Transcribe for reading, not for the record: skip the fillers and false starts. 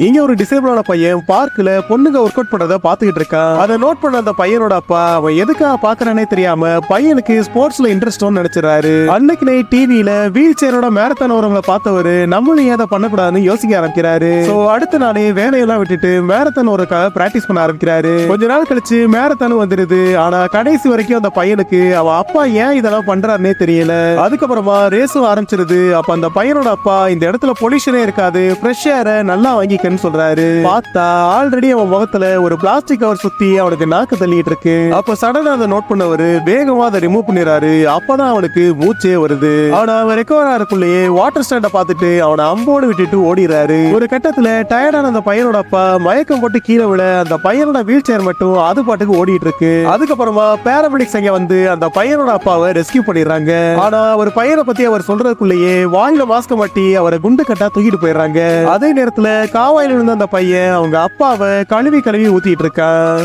இங்க ஒரு டிசேபிளான பையன் பார்க்ல பொண்ணுங்க ஒர்க் அவுட் பண்றத பாத்துக்கிட்டு இருக்கான். அதை நோட் பண்ண அந்த பையனோட அப்பா அவன் எதுக்காக பாக்குறானே தெரியாம பையனுக்கு ஸ்போர்ட்ஸ்ல இன்ட்ரெஸ்ட்னு நினைச்சிடறாரு. அன்னைக்கு நைட் டிவில வீல் சேரோட மேரத்தான் ஓரங்களை பார்த்தவரு நம்மளும் ஏதை பண்ணக்கூடாதுன்னு யோசிக்க ஆரம்பிக்கிறாரு. அடுத்த நாளே வேலையெல்லாம் விட்டுட்டு மேரத்தான் ஓரக்காக பிராக்டிஸ் பண்ண ஆரம்பிக்கிறாரு. கொஞ்ச நாள் கழிச்சு மேரத்தானும் வந்துருது. ஆனா கடைசி வரைக்கும் அந்த பையனுக்கு அவன் அப்பா ஏன் இதெல்லாம் பண்றாருன்னே தெரியல. அதுக்கப்புறமா ரேஸும் ஆரம்பிச்சிருது. அப்ப அந்த பையனோட அப்பா இந்த இடத்துல பொல்யூஷனே இருக்காது, ஃப்ரெஷ் ஏரை நல்லா வாங்கி சொல்றாரு. பார்த்தா ஆல்ரெடி அவன் முகத்துல ஒரு பிளாஸ்டிக் கவர் சுத்தி அவனுக்கு நாக்கு தள்ளிட்டு இருக்கு. அப்ப சடனா அதை நோட் பண்ணவரு வேகமா அதை ரிமூவ் பண்ணிடுறாரு. அப்பதான் அவனுக்கு மூச்சே வருது. ஆனா அவன் ரெக்கவர் ஆறக்குள்ளேயே வாட்டர் ஸ்டாண்ட பார்த்துட்டு அவனை அம்போடு விட்டுட்டு ஓடிறாரு. ஒரு கட்டத்துல டயர்டான அந்த பையனோட அப்பா மயக்கம் போட்டு கீழே விழ அந்த பையனோட வீல் சேர் மட்டும் அது பாட்டுக்கு ஓடிட்டு இருக்கு. அதுக்கப்புறமா பேராமெடிக்ஸ் அங்க வந்து அந்த பையனோட அப்பாவை ரெஸ்கியூ பண்ணிடுறாங்க. ஆனா ஒரு பையனை பத்தி அவர் சொல்றதுக்குள்ளேயே வாயில மாஸ்க மாட்டி அவரை குண்டு கட்டா தூக்கிட்டு போயிடுறாங்க. அதே நேரத்துல காவாயில இருந்த அந்த பையன் அவங்க அப்பாவை கழுவி ஊத்திட்டு இருக்கான்.